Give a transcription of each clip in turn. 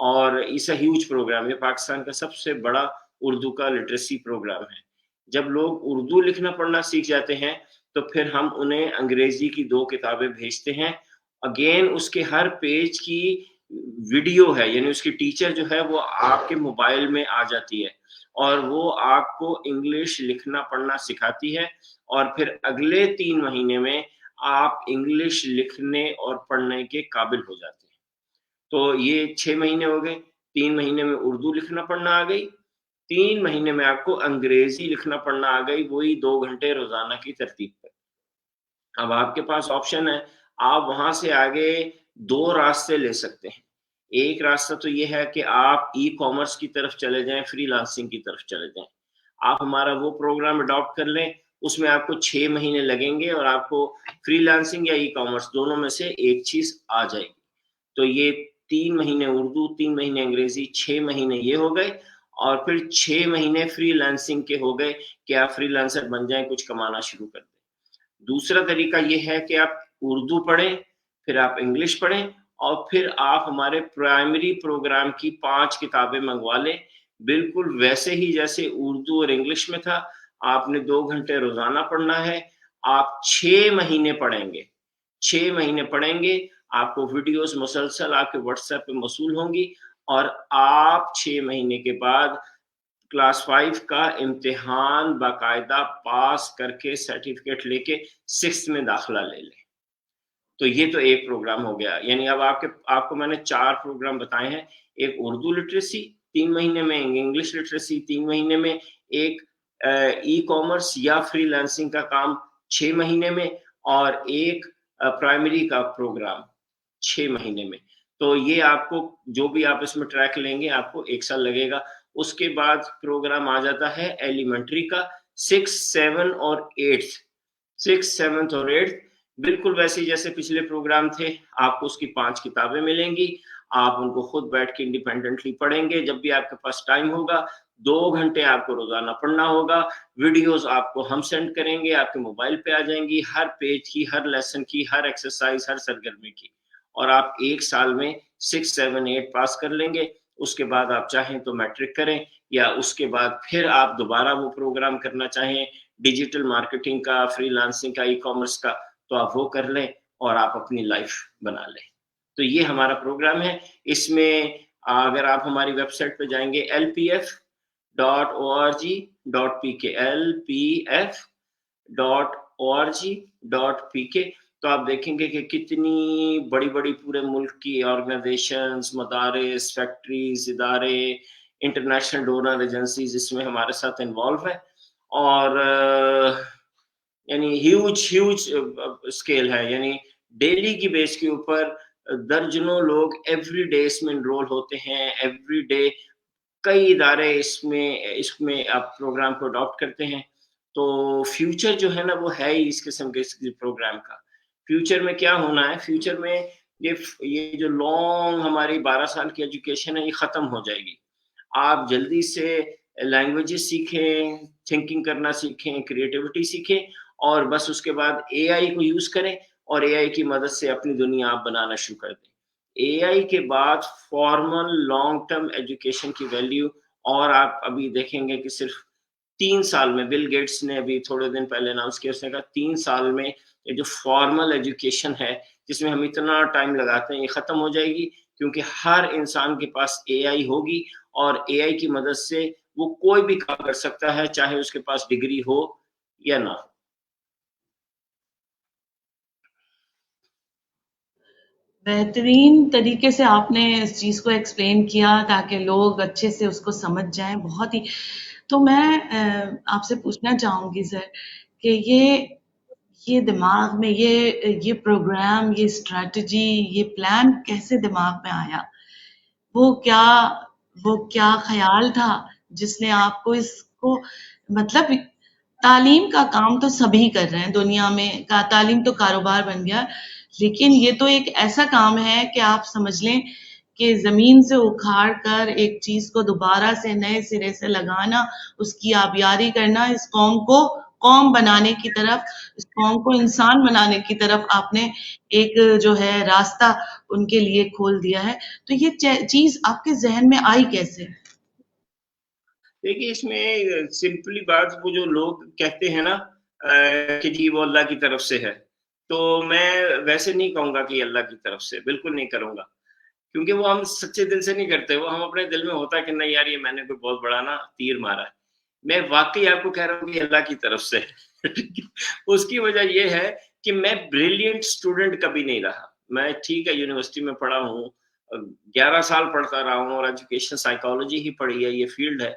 اور اس a huge programme, یہ پاکستان کا سب سے بڑا اردو کا لٹریسی پروگرام ہے. جب لوگ اردو لکھنا پڑھنا سیکھ جاتے ہیں تو پھر ہم انہیں انگریزی کی 2 کتابیں بھیجتے ہیں. اگین اس کے ہر پیج کی ویڈیو ہے، یعنی اس کی ٹیچر جو ہے وہ آپ کے موبائل میں آ جاتی ہے اور وہ آپ کو انگلش لکھنا پڑھنا سکھاتی ہے، اور پھر اگلے 3 مہینے میں آپ انگلش لکھنے اور پڑھنے کے قابل ہو جاتے ہیں. تو یہ 6 مہینے ہو گئے. 3 مہینے میں اردو لکھنا پڑھنا آ گئی، 3 مہینے میں آپ کو انگریزی لکھنا پڑھنا آ گئی، وہی 2 گھنٹے روزانہ کی ترتیب پر. اب آپ کے پاس آپشن ہے، آپ وہاں سے آگے 2 راستے لے سکتے ہیں. ایک راستہ تو یہ ہے کہ آپ ای کامرس کی طرف چلے جائیں، فری لانسنگ کی طرف چلے جائیں. آپ ہمارا وہ پروگرام اڈاپٹ کر لیں، اس میں آپ کو 6 مہینے لگیں گے اور آپ کو فری لانسنگ یا ای کامرس دونوں میں سے ایک چیز آ جائے گی. تو یہ 3 مہینے اردو، 3 مہینے انگریزی، 6 مہینے یہ ہو گئے، اور پھر 6 مہینے فری لانسنگ کے ہو گئے کہ آپ فری لانسر بن جائیں، کچھ کمانا شروع کر دیں. دوسرا طریقہ یہ ہے کہ آپ اردو پڑھیں، پھر آپ انگلش پڑھیں، اور پھر آپ ہمارے پرائمری پروگرام کی 5 کتابیں منگوا لیں، بالکل ویسے ہی جیسے اردو اور انگلش میں تھا. آپ نے 2 گھنٹے روزانہ پڑھنا ہے. آپ 6 مہینے پڑھیں گے، 6 مہینے پڑھیں گے، آپ کو ویڈیوز مسلسل آپ کے واٹس ایپ پہ موصول ہوں گی، اور آپ 6 مہینے کے بعد کلاس 5 کا امتحان باقاعدہ پاس کر کے سرٹیفکیٹ لے کے 6 میں داخلہ لے لیں. تو یہ تو ایک پروگرام ہو گیا. یعنی اب آپ کو میں نے 4 پروگرام بتائے ہیں. ایک اردو لٹریسی 3 مہینے میں، انگلش لٹریسی 3 مہینے میں، ایک ای کامرس یا فری لانسنگ کا کام 6 مہینے میں، اور ایک پرائمری کا پروگرام 6 مہینے میں. تو یہ آپ کو جو بھی آپ اس میں ٹریک لیں گے آپ کو 1 سال لگے گا. اس کے بعد پروگرام آ جاتا ہے ایلیمنٹری کا 6، 7 اور 8. 6، 7 اور 8 بالکل ویسے جیسے پچھلے پروگرام تھے. آپ کو اس کی 5 کتابیں ملیں گی، آپ ان کو خود بیٹھ کے انڈیپینڈنٹلی پڑھیں گے. جب بھی آپ کے پاس ٹائم ہوگا 2 گھنٹے آپ کو روزانہ پڑھنا ہوگا. ویڈیوز آپ کو ہم سینڈ کریں گے، آپ کے موبائل پہ آ جائیں گی، ہر پیج کی، ہر لیسن کی، ہر ایکسرسائز، ہر سرگرمی کی. اور آپ 1 سال میں 6، 7، 8 پاس کر لیں گے. اس کے بعد آپ چاہیں تو میٹرک کریں، یا اس کے بعد پھر آپ دوبارہ وہ پروگرام کرنا چاہیں ڈیجیٹل مارکیٹنگ کا، فری لانسنگ کا، ای کامرس کا، تو آپ وہ کر لیں اور آپ اپنی لائف بنا لیں. تو یہ ہمارا پروگرام ہے. اس میں اگر آپ ہماری ویب سائٹ پہ جائیں گے lpf.org.pk lpf.org.pk تو آپ دیکھیں گے کہ کتنی بڑی بڑی پورے ملک کی آرگنائزیشنز، مدارس، فیکٹریز، ادارے، انٹرنیشنل ڈونر ایجنسیز اس میں ہمارے ساتھ انوالو ہے. اور یعنی ہیوج اسکیل ہے. یعنی ڈیلی کی بیس کے اوپر درجنوں لوگ ایوری ڈے اس میں انرول ہوتے ہیں. ایوری ڈے کئی ادارے اس میں آپ پروگرام کو اڈاپٹ کرتے ہیں. تو فیوچر جو ہے نا وہ ہے ہی اس قسم کے پروگرام کا. فیوچر میں کیا ہونا ہے؟ فیوچر میں یہ جو لانگ ہماری 12 سال کی ایجوکیشن ہے یہ ختم ہو جائے گی. آپ جلدی سے لینگویجز سیکھیں، تھنکنگ کرنا سیکھیں، کریٹیوٹی سیکھیں، اور بس اس کے بعد اے آئی کو یوز کریں اور اے آئی کی مدد سے اپنی دنیا آپ بنانا شروع کر دیں. اے آئی کے بعد فارمل لانگ ٹرم ایجوکیشن کی ویلیو، اور آپ ابھی دیکھیں گے کہ صرف 3 سال میں، بل گیٹس نے ابھی تھوڑے دن پہلے اناؤنس کیا، اس نے کہا 3 سال میں یہ جو فارمل ایجوکیشن ہے جس میں ہم اتنا ٹائم لگاتے ہیں یہ ختم ہو جائے گی، کیونکہ ہر انسان کے پاس اے آئی ہوگی، اور اے آئی کی مدد سے وہ کوئی بھی کام کر سکتا ہے، چاہے اس کے پاس ڈگری ہو یا نہ ہو. بہترین طریقے سے آپ نے اس چیز کو ایکسپلین کیا تاکہ لوگ اچھے سے اس کو سمجھ جائیں. بہت ہی. تو میں آپ سے پوچھنا چاہوں گی سر کہ یہ دماغ میں یہ پروگرام، یہ اسٹریٹجی، یہ پلان کیسے دماغ میں آیا؟ وہ کیا خیال تھا جس نے آپ کو اس کو، مطلب تعلیم کا کام تو سبھی کر رہے ہیں دنیا میں، تعلیم تو کاروبار بن گیا، لیکن یہ تو ایک ایسا کام ہے کہ آپ سمجھ لیں کہ زمین سے اکھاڑ کر ایک چیز کو دوبارہ سے نئے سرے سے لگانا، اس کی آبیاری کرنا، اس قوم کو قوم بنانے کی طرف، اس قوم کو انسان بنانے کی طرف آپ نے ایک جو ہے راستہ ان کے لیے کھول دیا ہے. تو یہ چیز آپ کے ذہن میں آئی کیسے؟ دیکھیے اس میں سمپلی بات، وہ جو لوگ کہتے ہیں نا کہ جی وہ اللہ کی طرف سے ہے، تو میں ویسے نہیں کہوں گا کہ یہ اللہ کی طرف سے، بالکل نہیں کروں گا، کیونکہ وہ ہم سچے دل سے نہیں کرتے، وہ ہم اپنے دل میں ہوتا ہے کہ نہیں یار یہ میں نے کوئی بہت بڑا نا تیر مارا ہے. میں واقعی آپ کو کہہ رہا ہوں کہ اللہ کی طرف سے. اس کی وجہ یہ ہے کہ میں بریلینٹ اسٹوڈنٹ کبھی نہیں رہا. میں ٹھیک ہے یونیورسٹی میں پڑھا ہوں، 11 سال پڑھتا رہا ہوں اور ایجوکیشن سائیکالوجی ہی پڑھی ہے، یہ فیلڈ ہے،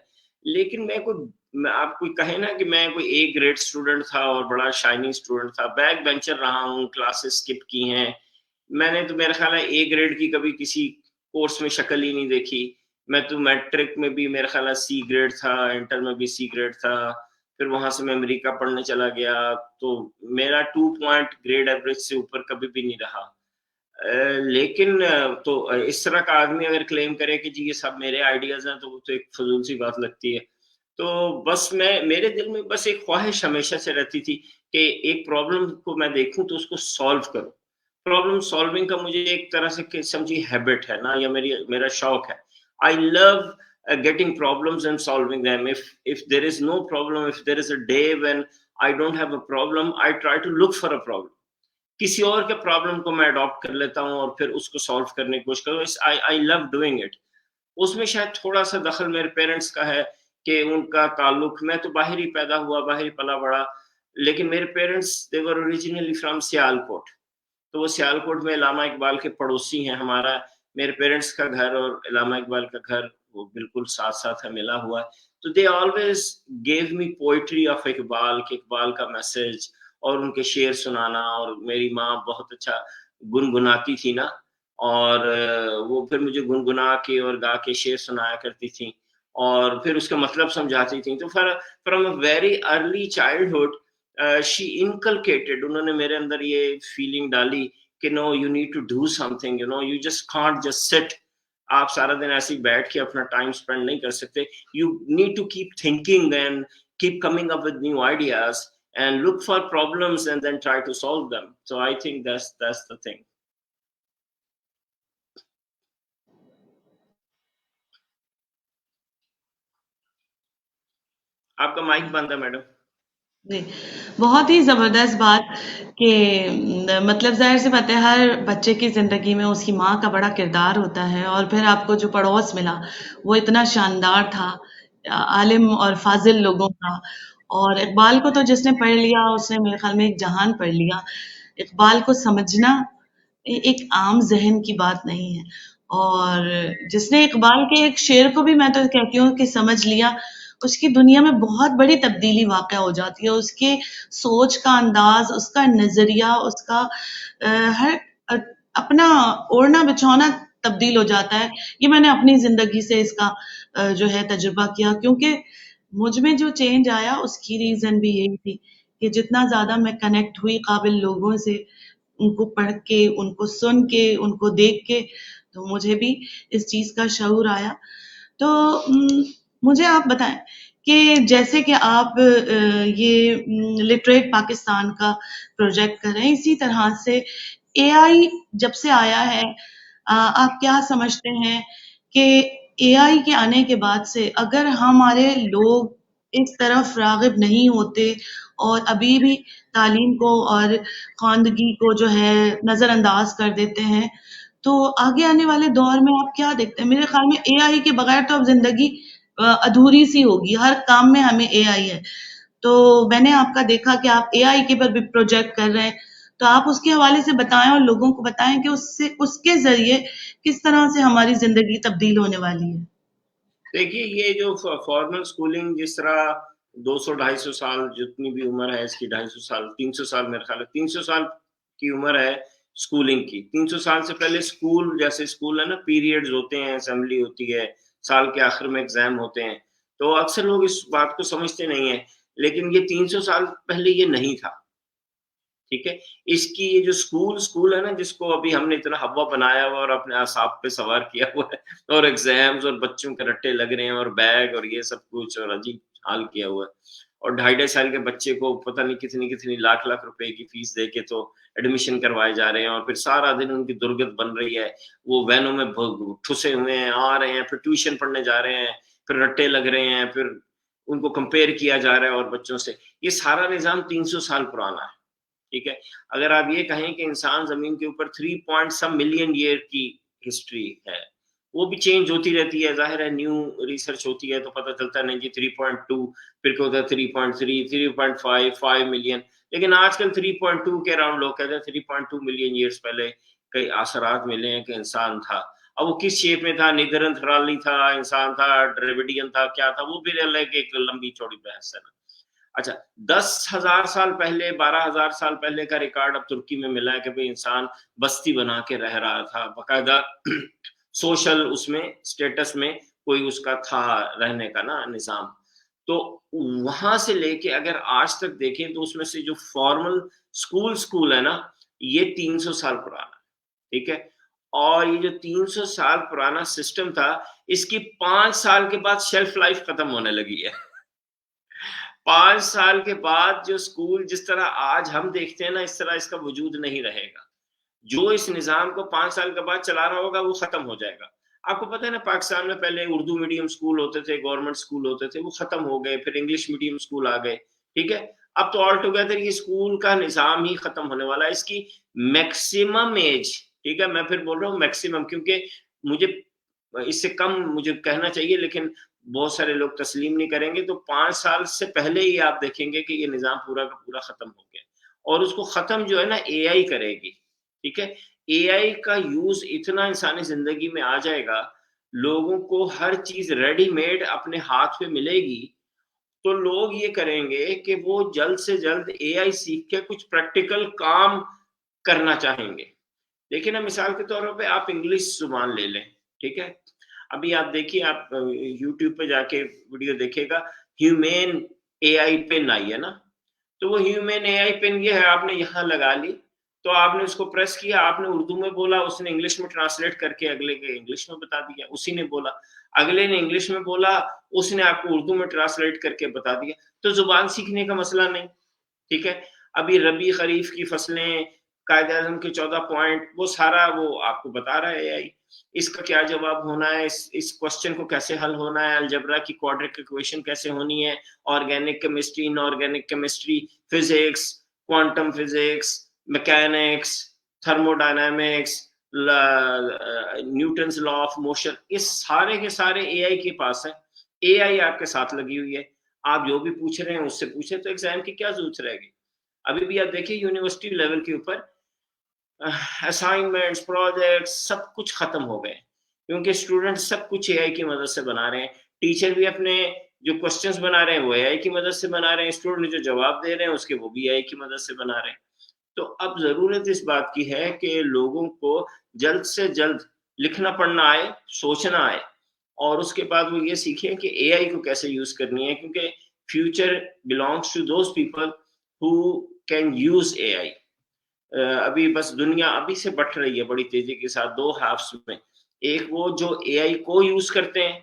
لیکن میں آپ کوئی کہے نا کہ میں کوئی اے گریڈ اسٹوڈنٹ تھا اور بڑا شائنی اسٹوڈنٹ تھا، بیک بینچر رہا ہوں، کلاسز اسکپ کی ہیں میں نے، تو میرا خیال ہے اے گریڈ کی کبھی کسی کورس میں شکل ہی نہیں دیکھی. میں تو میٹرک میں بھی میرا خیال ہے سی گریڈ تھا، انٹر میں بھی سی گریڈ تھا، پھر وہاں سے میں امریکہ پڑھنے چلا گیا تو میرا 2 پوائنٹ گریڈ ایوریج سے اوپر کبھی بھی نہیں رہا. لیکن تو اس طرح کا آدمی اگر کلیم کرے کہ جی یہ سب میرے آئیڈیاز ہیں تو وہ تو ایک فضول سی بات لگتی ہے. تو بس میرے دل میں بس ایک خواہش ہمیشہ سے رہتی تھی کہ ایک پرابلم کو میں دیکھوں تو اس کو سالو کروں. پرابلم سالونگ کا مجھے ایک طرح سے سمجھی ہیبٹ ہے نا، یا میرا شوق ہے. آئی لو getting problems and solving them. If there is no problem, if there is a day when I don't have a problem, I try to look for a problem. کسی اور کے پرابلم کو میں اڈاپٹ کر لیتا ہوں اور پھر اس کو سالو کرنے کی کوشش کروں. I love doing it. اس میں شاید تھوڑا سا دخل میرے پیرنٹس کا ہے کہ ان کا تعلق، میں تو باہر ہی پیدا ہوا، باہر ہی پلا بڑا، لیکن میرے parents they were originally from Sialkot. تو وہ سیالکوٹ میں علامہ اقبال کے پڑوسی ہیں. ہمارا میرے پیرنٹس کا گھر اور علامہ اقبال کا گھر وہ بالکل ساتھ ساتھ ہے، ملا ہوا ہے. تو they always give me poetry of Iqbal, کہ اقبال کا میسج اور ان کے شعر سنانا. اور میری ماں بہت اچھا گنگناتی تھی نا، اور وہ پھر مجھے گنگنا کے اور گا کے شعر سنایا کرتی تھیں اور پھر اس کا مطلب سمجھاتی تھیں. تو from a very early childhood she inculcated, انہوں نے میرے اندر یہ فیلنگ ڈالی کہ no you need to do something, you know you just can't just sit. آپ سارا دن ایسے ہی بیٹھ کے اپنا ٹائم اسپینڈ نہیں کر سکتے. You need to keep thinking and keep coming up with new ideas and look for problems and then try to solve them. So I think that's the thing. آپ کا مائک بند ہے madam. جی بہت ہی زبردست بات کہ مطلب ظاہر سی بات ہے ہر بچے کی زندگی میں اس کی ماں کا بڑا کردار ہوتا ہے، اور پھر آپ کو جو پڑوس ملا وہ اتنا شاندار تھا، عالم اور فاضل لوگوں کا. اور اقبال کو تو جس نے پڑھ لیا اس نے میرے خیال میں ایک جہان پڑھ لیا. اقبال کو سمجھنا ایک عام ذہن کی بات نہیں ہے، اور جس نے اقبال کے ایک شعر کو بھی میں تو کہتی ہوں کہ سمجھ لیا، اس کی دنیا میں بہت بڑی تبدیلی واقع ہو جاتی ہے. اس کے سوچ کا انداز، اس کا نظریہ، اس کا ہر اپنا اوڑھنا بچھونا تبدیل ہو جاتا ہے. یہ میں نے اپنی زندگی سے اس کا جو ہے تجربہ کیا، کیونکہ مجھ میں جو چینج آیا اس کی ریزن بھی یہی تھی کہ جتنا زیادہ میں کنیکٹ ہوئی قابل لوگوں سے، ان کو پڑھ کے، ان کو سن کے، ان کو دیکھ کے، تو مجھے بھی اس چیز کا شعور آیا. تو مجھے آپ بتائیں کہ جیسے کہ آپ یہ لٹریٹ پاکستان کا پروجیکٹ کر رہے ہیں، اسی طرح سے اے آئی جب سے آیا ہے، آپ کیا سمجھتے ہیں کہ اے آئی کے آنے کے بعد سے اگر ہمارے لوگ اس طرف راغب نہیں ہوتے اور ابھی بھی تعلیم کو اور خواندگی کو جو ہے نظر انداز کر دیتے ہیں، تو آگے آنے والے دور میں آپ کیا دیکھتے ہیں؟ میرے خیال میں اے آئی کے بغیر تو اب زندگی ادھوری سی ہوگی، ہر کام میں ہمیں اے آئی ہے. تو میں نے آپ کا دیکھا کہ آپ اے آئی کے پر بھی پروجیکٹ کر رہے ہیں، تو آپ اس کے حوالے سے بتائیں اور لوگوں کو بتائیں کہ اس کے ذریعے کس طرح سے ہماری زندگی تبدیل ہونے والی ہے. دیکھیے یہ جو فارمل سکولنگ جس طرح 200-250 سال جتنی بھی عمر ہے اس کی، 250 سال 300 سال میرے خیال ہے 300 سال کی عمر ہے سکولنگ کی. 300 سال سے پہلے سکول جیسے سکول ہے نا، پیریڈز ہوتے ہیں، اسمبلی ہوتی ہے، سال کے آخر میں ایگزام ہوتے ہیں، تو اکثر لوگ اس بات کو سمجھتے نہیں ہیں. لیکن یہ 300 سال پہلے یہ نہیں تھا. ٹھیک ہے، اس کی یہ جو سکول ہے نا، جس کو ابھی ہم نے اتنا ہوا بنایا ہوا اور اپنے اعصاب پہ سوار کیا ہوا ہے، اور ایگزامز اور بچوں کے رٹے لگ رہے ہیں اور بیگ اور یہ سب کچھ اور عجیب حال کیا ہوا ہے. اور 2.5 سال کے بچے کو پتہ نہیں کتنی لاکھ روپے کی فیس دے کے تو ایڈمیشن کروائے جا رہے ہیں، اور پھر سارا دن ان کی درگت بن رہی ہے، وہ وینوں میں ٹھسے ہوئے ہیں، آ رہے ہیں، پھر ٹیوشن پڑھنے جا رہے ہیں، پھر رٹے لگ رہے ہیں، پھر ان کو کمپیئر کیا جا رہا ہے اور بچوں سے. یہ سارا نظام 300 سال پرانا ہے. ٹھیک ہے، اگر آپ یہ کہیں کہ انسان زمین کے اوپر 3 ملین ایئر کی ہسٹری ہے، وہ بھی چینج ہوتی رہتی ہے. ظاہر ہے نیو ریسرچ ہوتی ہے تو پتہ چلتا ہے نہیں جی 3.2، پھر کیا ہوتا ہے 3.3، 3.5، 5 ملین. لیکن آج کل 3.2 کے اراؤنڈ لوگ کہتے ہیں 3.2 ملین ایئرس پہلے کئی اثرات ملے ہیں کہ انسان تھا. اب وہ کس شیپ میں تھا، نیدرنتھرالی تھا، انسان تھا، ڈریویڈین تھا، کیا تھا، وہ بھی الگ ایک لمبی چوڑی بحث ہے نا. اچھا، 10,000 سال پہلے، 12,000 سال پہلے کا ریکارڈ اب ترکی میں ملا ہے کہ بھئی انسان بستی بنا کے رہ رہا تھا، باقاعدہ سوشل اس میں اسٹیٹس میں کوئی اس کا تھا رہنے کا نا نظام. تو وہاں سے لے کے اگر آج تک دیکھیں تو اس میں سے جو فارمل اسکول ہے نا، یہ 300 سال پرانا. ٹھیک ہے، اور یہ جو 300 سال پرانا سسٹم تھا، اس کی 5 سال کے بعد شیلف لائف ختم ہونے لگی ہے. 5 سال کے بعد جو اسکول جس طرح آج ہم دیکھتے ہیں نا، اس طرح اس کا وجود نہیں رہے گا. جو اس نظام کو 5 سال کے بعد چلا رہا ہوگا وہ ختم ہو جائے گا. آپ کو پتہ ہے نا، پاکستان میں پہلے اردو میڈیم اسکول ہوتے تھے، گورنمنٹ اسکول ہوتے تھے، وہ ختم ہو گئے، پھر انگلش میڈیم اسکول آ گئے. ٹھیک ہے، اب تو آل ٹوگیدر یہ اسکول کا نظام ہی ختم ہونے والا ہے. اس کی میکسیمم ایج، ٹھیک ہے، میں پھر بول رہا ہوں میکسیمم، کیونکہ مجھے اس سے کم مجھے کہنا چاہیے لیکن بہت سارے لوگ تسلیم نہیں کریں گے. تو 5 سال سے پہلے ہی آپ دیکھیں گے کہ یہ نظام پورا کا پورا ختم ہو گیا، اور اس کو ختم جو ہے نا اے آئی کرے گی. ٹھیک ہے، اے آئی کا یوز اتنا انسانی زندگی میں آ جائے گا، لوگوں کو ہر چیز ریڈی میڈ اپنے ہاتھ پہ ملے گی، تو لوگ یہ کریں گے کہ وہ جلد سے جلد اے آئی سیکھ کے کچھ پریکٹیکل کام کرنا چاہیں گے. دیکھیں نا، مثال کے طور پہ آپ انگلش زبان لے لیں. ٹھیک ہے، ابھی آپ دیکھیے، آپ یوٹیوب پہ جا کے ویڈیو دیکھے گا، ہیومین اے آئی پن آئی ہے نا. تو وہ ہیومین اے آئی پن یہ ہے، آپ نے یہاں لگا لی تو آپ نے اس کو پریس کیا، آپ نے اردو میں بولا، اس نے انگلش میں ٹرانسلیٹ کر کے اگلے کے انگلش میں بتا دیا. اسی نے بولا، اگلے نے انگلش میں بولا، اس نے آپ کو اردو میں ٹرانسلیٹ کر کے بتا دیا. تو زبان سیکھنے کا مسئلہ نہیں. ٹھیک ہے، ابھی ربی خریف کی فصلیں، قائد اعظم کے 14 پوائنٹ، وہ سارا وہ آپ کو بتا رہا ہے. اس کا کیا جواب ہونا ہے، اس کوسچن کو کیسے حل ہونا ہے، الجبرا کی کوارٹرک ایکویشن کیسے ہونی ہے، organic chemistry, in organic chemistry, physics, quantum physics, mechanics, thermo dynamics, Newton's law of motion, یہ سارے کے سارے اے آئی کے پاس ہیں. اے آئی آپ کے ساتھ لگی ہوئی ہے، آپ جو بھی پوچھ رہے ہیں اس سے پوچھیں، تو ایگزام کی کیا ضرورت رہے گی. ابھی بھی آپ دیکھیں یونیورسٹی لیول کے اوپر اسائنمنٹس، پروجیکٹس سب کچھ ختم ہو گئے، کیونکہ اسٹوڈنٹ سب کچھ اے آئی کی مدد سے بنا رہے ہیں. ٹیچر بھی اپنے جو کوسچنز بنا رہے ہیں وہ اے آئی کی مدد سے بنا رہے ہیں، اسٹوڈنٹ جو جواب دے رہے ہیں اس کے وہ بھی اے آئی کی مدد سے بنا رہے ہیں. تو اب ضرورت اس بات کی ہے کہ لوگوں کو جلد سے جلد لکھنا پڑھنا آئے، سوچنا آئے، اور اس کے بعد وہ یہ سیکھیں کہ اے آئی کو کیسے یوز کرنی ہے، کیونکہ future belongs to those people who can use اے آئی. ابھی بس دنیا ابھی سے بڑھ رہی ہے بڑی تیزی کے ساتھ 2 ہافس میں. ایک وہ جو اے آئی کو یوز کرتے ہیں،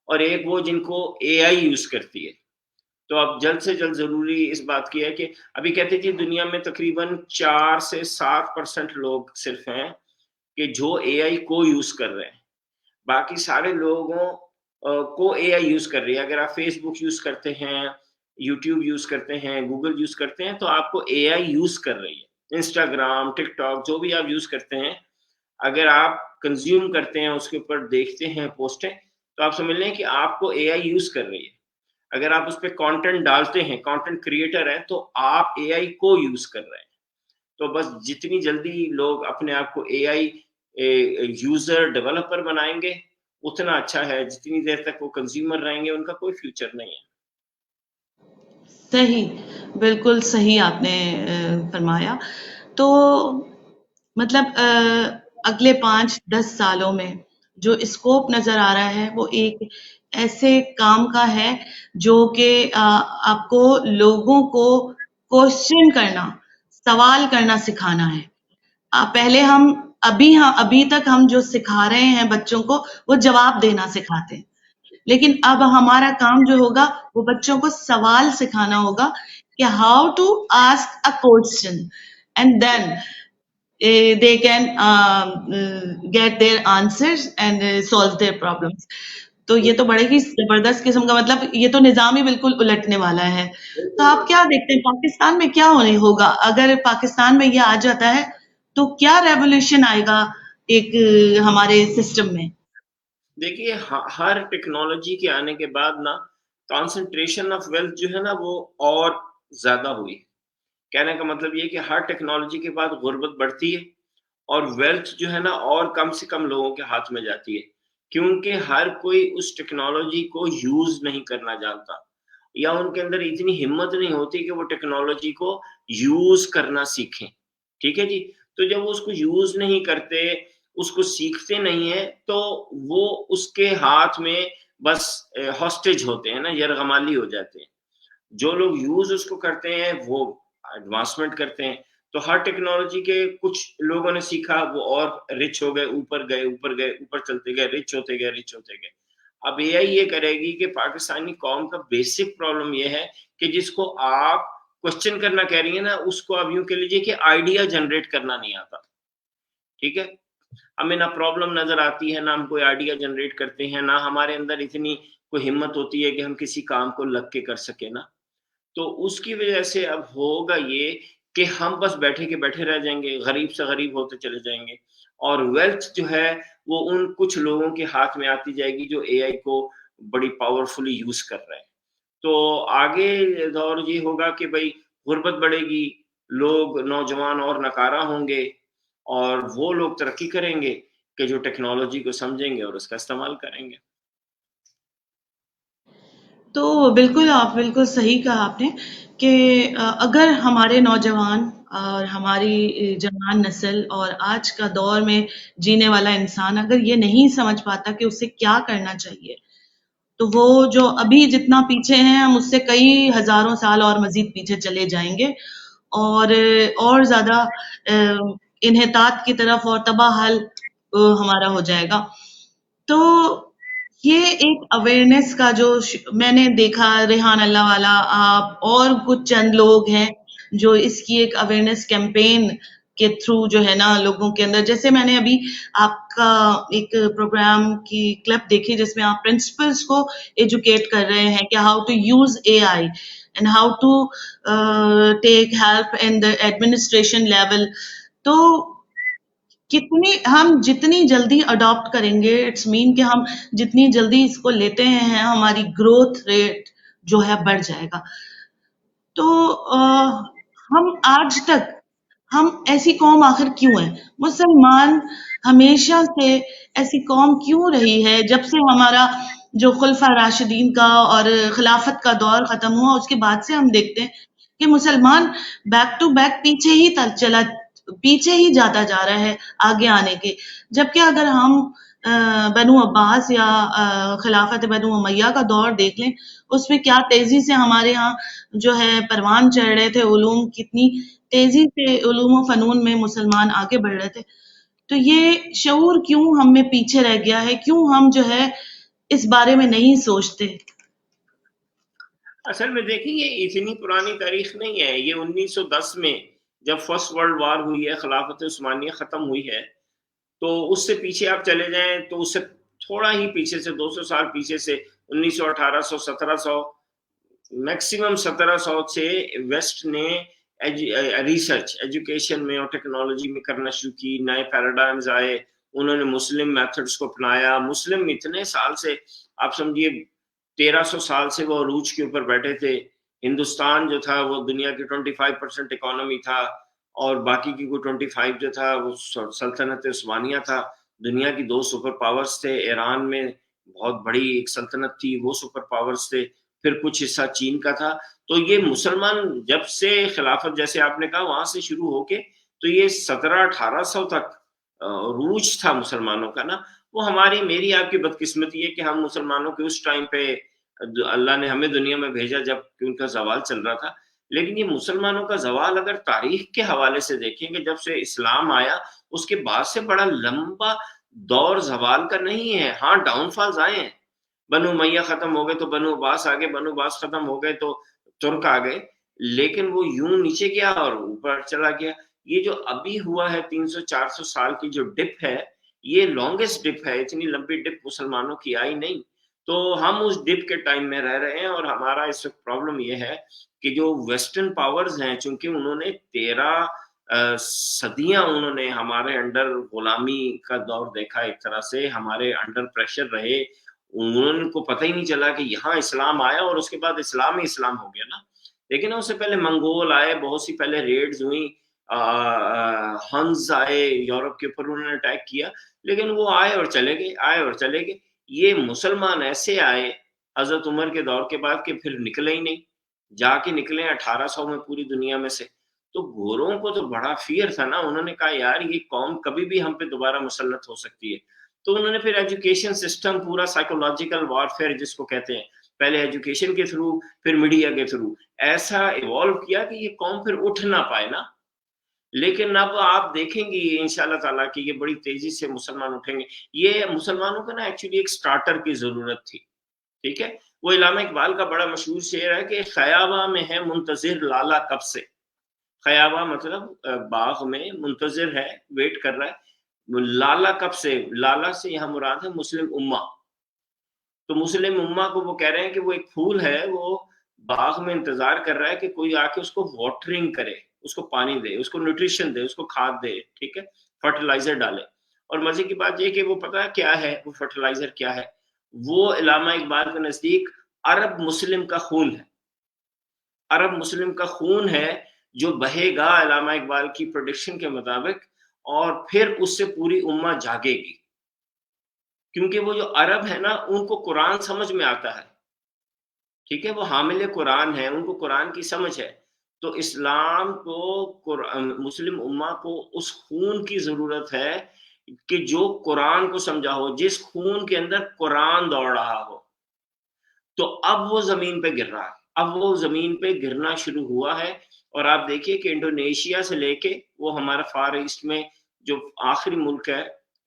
اور ایک وہ جن کو اے آئی یوز کرتی ہے. تو اب جلد سے جلد ضروری اس بات کی ہے کہ ابھی کہتے تھے دنیا میں تقریباً 4 سے 7% لوگ صرف ہیں کہ جو اے آئی کو یوز کر رہے ہیں، باقی سارے لوگوں کو اے آئی یوز کر رہی ہے. اگر آپ فیس بک یوز کرتے ہیں، یوٹیوب یوز کرتے ہیں، گوگل یوز کرتے ہیں، تو آپ کو اے آئی یوز کر رہی ہے. انسٹاگرام، ٹک ٹاک، جو بھی آپ یوز کرتے ہیں، اگر آپ کنزیوم کرتے ہیں، اس کے اوپر دیکھتے ہیں پوسٹیں، تو آپ سمجھ لیں کہ آپ کو اے آئی یوز کر رہی ہے. اگر آپ اس پہ کانٹینٹ ڈالتے ہیں، کانٹینٹ کریٹر ہیں، تو آپ اے آئی کو یوز کر رہے ہیں. تو بس جتنی جلدی لوگ اپنے آپ کو اے آئی یوزر ڈیولپر بنائیں گے اتنا اچھا ہے. جتنی دیر تک وہ کنزیومر رہیں گے ان کا کوئی فیوچر نہیں ہے. صحیح، بالکل صحیح آپ نے فرمایا. تو مطلب اگلے 5-10 سالوں میں جو اسکوپ نظر آ رہا ہے وہ ایک ایسے کام کا ہے جو کہ آپ کو لوگوں کو کوشچن کرنا، سوال کرنا سکھانا ہے. پہلے ابھی تک ہم جو سکھا رہے ہیں بچوں کو وہ جواب دینا سکھاتے ہیں. لیکن اب ہمارا کام جو ہوگا وہ بچوں کو سوال سکھانا ہوگا کہ how to ask a question and then they can get their answers and solve their problems. تو یہ تو بڑے ہی زبردست قسم کا مطلب یہ تو نظام ہی بالکل الٹنے والا ہے. تو آپ کیا دیکھتے ہیں پاکستان میں کیا ہونے ہوگا اگر پاکستان میں یہ آ جاتا ہے تو کیا ریولیوشن آئے گا ایک ہمارے سسٹم میں؟ دیکھیے ہر ٹیکنالوجی کے آنے کے بعد نا کانسنٹریشن آف ویلتھ جو ہے نا وہ اور زیادہ ہوئی. کہنے کا مطلب یہ کہ ہر ٹیکنالوجی کے بعد غربت بڑھتی ہے اور ویلتھ جو ہے نا اور کم سے کم لوگوں کے ہاتھ میں جاتی ہے، کیونکہ ہر کوئی اس ٹیکنالوجی کو یوز نہیں کرنا جانتا یا ان کے اندر اتنی ہمت نہیں ہوتی کہ وہ ٹیکنالوجی کو یوز کرنا سیکھیں. ٹھیک ہے جی. تو جب وہ اس کو یوز نہیں کرتے، اس کو سیکھتے نہیں ہیں، تو وہ اس کے ہاتھ میں بس ہاسٹیج ہوتے ہیں نا، یرغمالی ہو جاتے ہیں. جو لوگ یوز اس کو کرتے ہیں وہ ایڈوانسمنٹ کرتے ہیں. تو ہر ٹیکنالوجی کے کچھ لوگوں نے سیکھا، وہ اور رچ ہو گئے، اوپر گئے اوپر گئے اوپر چلتے گئے، رچ ہوتے گئے رچ ہوتے گئے. اب اے آئی یہ کرے گی کہ پاکستانی قوم کا بیسک پرابلم یہ ہے کہ جس کو آپ کوشچن کرنا کہہ رہی ہیں نا، اس کو اب یوں کہہ لیجیے کہ آئیڈیا جنریٹ کرنا نہیں آتا. ٹھیک ہے. ہمیں نہ پرابلم نظر آتی ہے، نہ ہم کوئی آئیڈیا جنریٹ کرتے ہیں، نہ ہمارے اندر اتنی کوئی ہمت ہوتی ہے کہ ہم کسی کام کو لگ کے کر سکیں نا. تو اس کی وجہ سے اب ہوگا یہ کہ ہم بس بیٹھے کے بیٹھے رہ جائیں گے، غریب سے غریب ہوتے چلے جائیں گے، اور ویلتھ جو ہے وہ ان کچھ لوگوں کے ہاتھ میں آتی جائے گی جو اے آئی کو بڑی پاورفلی یوز کر رہے ہیں. تو آگے دور یہ ہوگا کہ بھئی غربت بڑھے گی، لوگ نوجوان اور ناکارہ ہوں گے، اور وہ لوگ ترقی کریں گے کہ جو ٹیکنالوجی کو سمجھیں گے اور اس کا استعمال کریں گے. تو بالکل آپ بالکل صحیح کہا آپ نے کہ اگر ہمارے نوجوان اور ہماری جوان نسل اور آج کا دور میں جینے والا انسان اگر یہ نہیں سمجھ پاتا کہ اسے کیا کرنا چاہیے، تو وہ جو ابھی جتنا پیچھے ہیں ہم اس سے کئی ہزاروں سال اور مزید پیچھے چلے جائیں گے، اور زیادہ انحطاط کی طرف اور تباہ حال ہمارا ہو جائے گا. تو یہ ایک اویئرنیس کا جو میں نے دیکھا، ریحان اللہ والا، آپ اور کچھ چند لوگ ہیں جو اس کی ایک اویئرنیس کیمپین کے تھرو جو ہے نا لوگوں کے اندر، جیسے میں نے ابھی آپ کا ایک پروگرام کی کلپ دیکھی جس میں آپ پرنسپلز کو ایجوکیٹ کر رہے ہیں کہ how to use A I and how to take help in the administration level. تو ہم جتنی جلدی اڈاپٹ کریں گے، اٹس مین کہ ہم جتنی جلدی اس کو لیتے ہیں ہماری گروتھ ریٹ جو ہے بڑھ جائے گا. تو ہم آج تک ہم ایسی قوم آخر کیوں ہیں؟ مسلمان ہمیشہ سے ایسی قوم کیوں رہی ہے؟ جب سے ہمارا جو خلفاء راشدین کا اور خلافت کا دور ختم ہوا اس کے بعد سے ہم دیکھتے ہیں کہ مسلمان بیک ٹو بیک پیچھے ہی جاتا جا رہا ہے آگے آنے کے. جبکہ اگر ہم بنو عباس یا خلافت بنو امیہ کا دور دیکھ لیں، اس میں کیا تیزی سے ہمارے ہاں جو ہے پروان چڑھ رہے تھے، علوم کتنی تیزی سے علوم و فنون میں مسلمان آگے بڑھ رہے تھے. تو یہ شعور کیوں ہم میں پیچھے رہ گیا ہے؟ کیوں ہم جو ہے اس بارے میں نہیں سوچتے؟ اصل میں دیکھیں یہ اتنی پرانی تاریخ نہیں ہے، یہ 1910 میں جب فرسٹ ورلڈ وار ہوئی ہے، خلافت عثمانیہ ختم ہوئی ہے، تو اس سے پیچھے آپ چلے جائیں تو اس سے تھوڑا ہی پیچھے سے 200 سال پیچھے سے 1900 1800 1700 میکسیمم 1700 سے ویسٹ نے ریسرچ ایجوکیشن میں اور ٹیکنالوجی میں کرنا شروع کی، نئے پیراڈائمز آئے، انہوں نے مسلم میتھڈز کو اپنایا. مسلم اتنے سال سے آپ سمجھیے 1300 سال سے وہ عروج کے اوپر بیٹھے تھے. ہندوستان جو تھا وہ دنیا کی 25% اکانومی تھا، اور باقی کی کوئی 25 جو تھا وہ سلطنت عثمانیہ تھا. دنیا کی 2 سپر پاورز تھے، ایران میں بہت بڑی ایک سلطنت تھی، وہ سپر پاورز تھے، پھر کچھ حصہ چین کا تھا. تو یہ مسلمان جب سے خلافت جیسے آپ نے کہا وہاں سے شروع ہو کے تو یہ 1700-1800 تک عروج تھا مسلمانوں کا نا. وہ ہماری میری آپ کی بدقسمتی ہے کہ ہم مسلمانوں کے اس ٹائم پہ اللہ نے ہمیں دنیا میں بھیجا جب کہ ان کا زوال چل رہا تھا. لیکن یہ مسلمانوں کا زوال اگر تاریخ کے حوالے سے دیکھیں کہ جب سے اسلام آیا اس کے بعد سے بڑا لمبا دور زوال کا نہیں ہے. ہاں ڈاؤن فالز آئے ہیں، بنو امیہ ختم ہو گئے تو بنو عباس آ گئے، بنو عباس ختم ہو گئے تو ترک آ گئے، لیکن وہ یوں نیچے گیا اور اوپر چلا گیا۔ یہ جو ابھی ہوا ہے 300-400 سال کی جو ڈپ ہے، یہ لانگسٹ ڈپ ہے، اتنی لمبی ڈپ مسلمانوں کی آئی نہیں۔ تو ہم اس ڈپ کے ٹائم میں رہ رہے ہیں، اور ہمارا اس وقت پرابلم یہ ہے کہ جو ویسٹرن پاورز ہیں، چونکہ انہوں نے 13 صدیاں انہوں نے ہمارے انڈر غلامی کا دور دیکھا، ایک طرح سے ہمارے انڈر پریشر رہے، انہوں کو پتہ ہی نہیں چلا کہ یہاں اسلام آیا اور اس کے بعد اسلام ہی اسلام ہو گیا نا۔ لیکن اس سے پہلے منگول آئے، بہت سی پہلے ریڈز ہوئیں، ہنز آئے یورپ کے اوپر، انہوں نے اٹیک کیا، لیکن وہ آئے اور چلے گئے، آئے اور چلے گئے۔ یہ مسلمان ایسے آئے حضرت عمر کے دور کے بعد کہ پھر نکلے ہی نہیں، جا کے نکلے 1800 میں پوری دنیا میں سے۔ تو گوروں کو تو بڑا فیئر تھا نا، انہوں نے کہا یار یہ قوم کبھی بھی ہم پہ دوبارہ مسلط ہو سکتی ہے۔ تو انہوں نے پھر ایجوکیشن سسٹم پورا سائیکولوجیکل وارفیئر جس کو کہتے ہیں، پہلے ایجوکیشن کے تھرو، پھر میڈیا کے تھرو ایسا ایوالو کیا کہ یہ قوم پھر اٹھ نہ پائے نا۔ لیکن اب آپ دیکھیں گے انشاءاللہ تعالیٰ کہ یہ بڑی تیزی سے مسلمان اٹھیں گے۔ یہ مسلمانوں کو نا ایکچولی ایک سٹارٹر کی ضرورت تھی، ٹھیک ہے؟ وہ علامہ اقبال کا بڑا مشہور شعر ہے کہ خیابہ میں ہے منتظر لالا کب سے۔ خیابہ مطلب باغ میں منتظر ہے، ویٹ کر رہا ہے، لالا کب سے، لالا سے یہاں مراد ہے مسلم امہ۔ تو مسلم امہ کو وہ کہہ رہے ہیں کہ وہ ایک پھول ہے، وہ باغ میں انتظار کر رہا ہے کہ کوئی آ کے اس کو واٹرنگ کرے، اس کو پانی دے، اس کو نیوٹریشن دے، اس کو کھاد دے، ٹھیک ہے، فرٹیلائزر ڈالے۔ اور مزے کی بات یہ کہ وہ پتہ کیا ہے، وہ فرٹیلائزر کیا ہے، وہ علامہ اقبال کے نزدیک عرب مسلم کا خون ہے، عرب مسلم کا خون ہے جو بہے گا علامہ اقبال کی پریڈکشن کے مطابق، اور پھر اس سے پوری امہ جاگے گی، کیونکہ وہ جو عرب ہے نا ان کو قرآن سمجھ میں آتا ہے، ٹھیک ہے، وہ حامل قرآن ہے، ان کو قرآن کی سمجھ ہے۔ تو اسلام کو مسلم امہ کو اس خون کی ضرورت ہے کہ جو قرآن کو سمجھا ہو، جس خون کے اندر قرآن دوڑ رہا ہو۔ تو اب وہ زمین پہ گر رہا ہے، اب وہ زمین پہ گرنا شروع ہوا ہے۔ اور آپ دیکھیے کہ انڈونیشیا سے لے کے وہ ہمارا فار ایسٹ میں جو آخری ملک ہے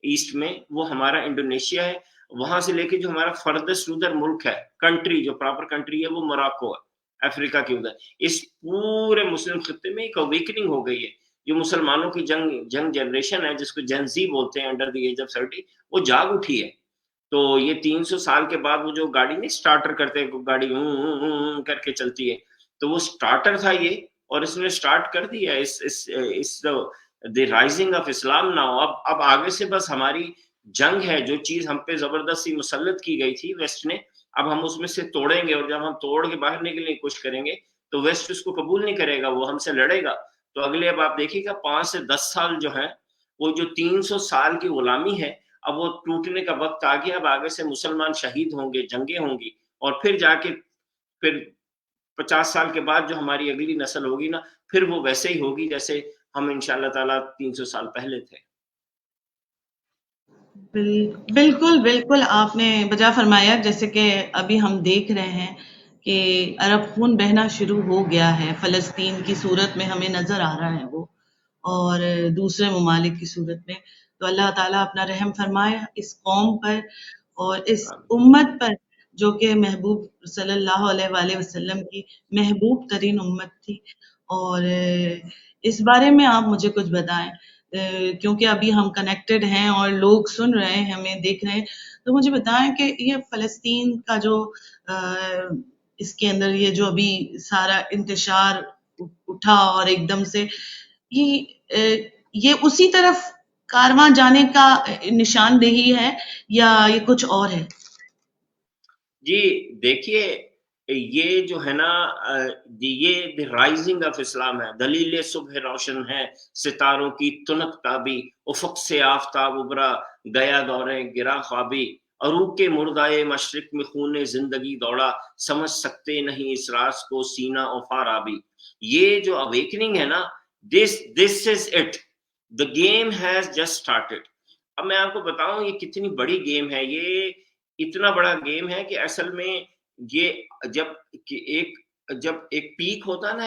ایسٹ میں، وہ ہمارا انڈونیشیا ہے، وہاں سے لے کے جو ہمارا فردست ادھر ملک ہے، کنٹری جو پراپر کنٹری ہے، وہ موراکو ہے، افریقہ کے ادھر۔ اس پورے مسلم خطے میں ایک اویکننگ ہو گئی ہے، جو مسلمانوں کی جنگ جنریشن ہے جس کو جن زی بولتے ہیں، انڈر دی ایج آف 30، وہ جاگ اٹھی ہے۔ تو یہ 300 سال کے بعد وہ جو گاڑی نہیں سٹارٹر کرتے، گاڑی کر کے چلتی ہے، تو وہ سٹارٹر تھا یہ، اور اس نے سٹارٹ کر دیا اس دی رائزنگ آف اسلام ناؤ۔ اب آگے سے بس ہماری جنگ ہے، جو چیز ہم پہ زبردستی مسلط کی گئی تھی ویسٹ نے، اب ہم اس میں سے توڑیں گے، اور جب ہم توڑ کے باہر نکلنے کی کوشش کریں گے تو ویسٹ اس کو قبول نہیں کرے گا، وہ ہم سے لڑے گا۔ تو اگلے اب آپ دیکھیے گا 5 سے 10 سال جو ہیں، وہ جو 300 سال کی غلامی ہے، اب وہ ٹوٹنے کا وقت آ گیا۔ اب آگے سے مسلمان شہید ہوں گے، جنگیں ہوں گی، اور پھر جا کے پھر 50 سال کے بعد جو ہماری اگلی نسل ہوگی نا، پھر وہ ویسے ہی ہوگی جیسے ہم انشاءاللہ تعالیٰ 300 سال پہلے تھے۔ بالکل بالکل آپ نے بجا فرمایا، جیسے کہ ابھی ہم دیکھ رہے ہیں کہ عرب خون بہنا شروع ہو گیا ہے، فلسطین کی صورت میں ہمیں نظر آ رہا ہے وہ، اور دوسرے ممالک کی صورت میں۔ تو اللہ تعالیٰ اپنا رحم فرمائے اس قوم پر اور اس امت پر، جو کہ محبوب صلی اللہ علیہ وآلہ وسلم کی محبوب ترین امت تھی۔ اور اس بارے میں آپ مجھے کچھ بتائیں، کیونکہ ابھی ہم کنیکٹڈ ہیں اور لوگ سن رہے ہیں، ہمیں دیکھ رہے ہیں، تو مجھے بتائیں کہ یہ فلسطین کا جو اس کے اندر یہ جو ابھی سارا انتشار اٹھا اور ایک دم سے یہ اسی طرف کارواں جانے کا نشاندہی ہے یا یہ کچھ اور ہے؟ جی دیکھیے، یہ جو ہے نا، یہ رائزنگ آف اسلام ہے، دلیل صبح روشن ہے ستاروں کی تنک تابی، افق سے آفتاب ابھرا گیا دورے گرا خوابی، عروق کے مردائے مشرق میں خون زندگی دوڑا، سمجھ سکتے نہیں اس راز کو سینہ و فارابی۔ یہ جو اویکننگ ہے نا، this is it, the game has just started۔ اب میں آپ کو بتاؤں یہ کتنی بڑی گیم ہے، یہ اتنا بڑا گیم ہے کہ اصل میں یہ جب ایک پیک ہوتا ہے نا،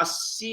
80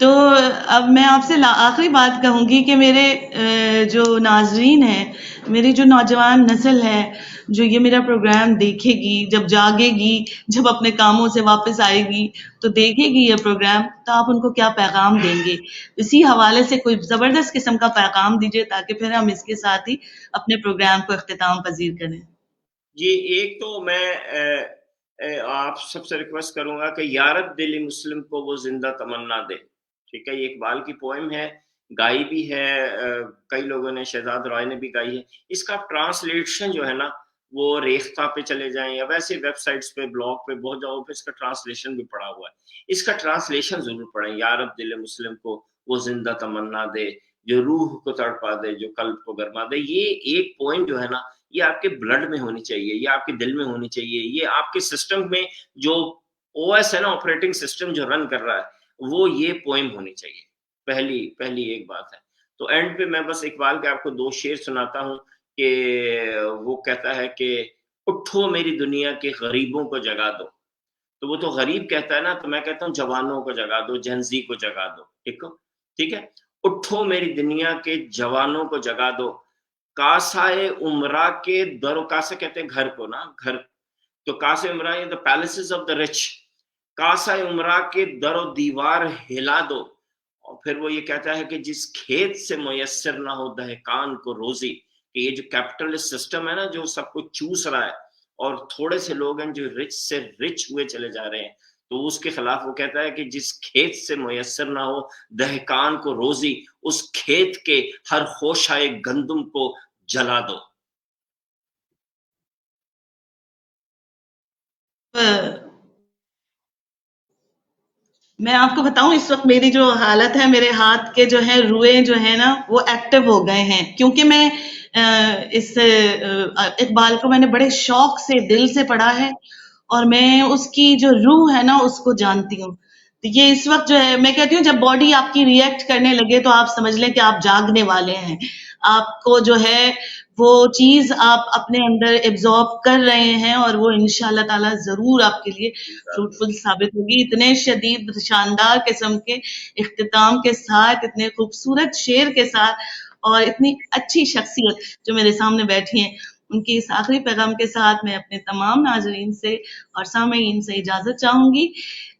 تو اب میں آپ سے آخری بات کہوں گی کہ میرے جو ناظرین ہیں، میری جو نوجوان نسل ہے، جو یہ میرا پروگرام دیکھے گی، جب جاگے گی، جب اپنے کاموں سے واپس آئے گی تو دیکھے گی یہ پروگرام، تو آپ ان کو کیا پیغام دیں گے؟ اسی حوالے سے کوئی زبردست قسم کا پیغام دیجیے تاکہ پھر ہم اس کے ساتھ ہی اپنے پروگرام کو اختتام پذیر کریں۔ جی، ایک تو میں آپ سب سے ریکویسٹ کروں گا کہ یارب دل مسلم کو وہ زندہ تمنا دے، ٹھیک ہے، یہ اقبال کی پوئم ہے، گائی بھی ہے، کئی لوگوں نے، شہزاد رائے نے بھی گائی ہے۔ اس کا ٹرانسلیشن جو ہے نا وہ ریختہ پہ چلے جائیں یا ویسے ویب سائٹس پہ، بلاگ پہ، بہت جگہوں پہ اس کا ٹرانسلیشن بھی پڑا ہوا ہے۔ اس کا ٹرانسلیشن ضرور پڑھیں، یارب دل مسلم کو وہ زندہ تمنا دے، جو روح کو تڑپا دے، جو قلب کو گرما دے۔ یہ ایک پوائنٹ جو ہے نا، یہ آپ کے بلڈ میں ہونی چاہیے، یہ آپ کے دل میں ہونی چاہیے، یہ آپ کے سسٹم میں جو او ایس ہے نا، آپریٹنگ سسٹم جو رن کر رہا ہے، وہ یہ پوئم ہونی چاہیے۔ پہلی ایک بات ہے۔ تو اینڈ پہ میں بس اقبال کے آپ کو 2 شعر سناتا ہوں کہ وہ کہتا ہے کہ اٹھو میری دنیا کے غریبوں کو جگا دو۔ تو وہ تو غریب کہتا ہے نا، تو میں کہتا ہوں جوانوں کو جگا دو، جنزی کو جگا دو، ٹھیک ہے۔ اٹھو میری دنیا کے جوانوں کو جگا دو، کاسائے عمرہ کے در، و کاسا کہتے ہیں گھر کو نا، گھر، تو کاسے عمرہ دا پیلسز آف دا رچ، کاسائے عمرہ کے در و دیوار ہلا دو۔ اور پھر وہ یہ کہتا ہے کہ جس کھیت سے میسر نہ ہو دہقان کو روزی، کہ یہ جو کیپٹلسٹ سسٹم ہے نا، جو سب کو چوس رہا ہے اور تھوڑے سے لوگ ہیں جو رچ سے رچ ہوئے چلے جا رہے ہیں، تو اس کے خلاف وہ کہتا ہے کہ جس کھیت سے میسر نہ ہو دہقان کو روزی، اس کھیت کے ہر خوشائے گندم کو جلا دو۔ میں آپ کو بتاؤں، اس وقت میری جو حالت ہے، میرے ہاتھ کے جو ہے روئے جو ہے نا وہ ایکٹیو ہو گئے ہیں، کیونکہ میں اس اقبال کو میں نے بڑے شوق سے، دل سے پڑھا ہے، اور میں اس کی جو روح ہے نا اس کو جانتی ہوں۔ تو یہ اس وقت جو ہے، میں کہتی ہوں جب باڈی آپ کی ری ایکٹ کرنے لگے تو آپ سمجھ لیں کہ آپ جاگنے والے ہیں، آپ کو جو ہے وہ چیز آپ اپنے اندر ایبزارب کر رہے ہیں، اور وہ انشاءاللہ تعالیٰ ضرور آپ کے لیے فروٹفل ثابت ہوگی۔ اتنے شدید شاندار قسم کے اختتام کے ساتھ، اتنے خوبصورت شعر کے ساتھ، اور اتنی اچھی شخصیت جو میرے سامنے بیٹھی ہیں، ان کی اس آخری پیغام کے ساتھ میں اپنے تمام ناظرین سے اور سامعین سے اجازت چاہوں گی۔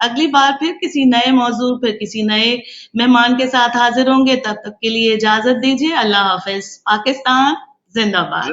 اگلی بار پھر کسی نئے موضوع، پھر کسی نئے مہمان کے ساتھ حاضر ہوں گے، تب تک کے لیے اجازت دیجیے۔ اللہ حافظ۔ پاکستان زندہ باد۔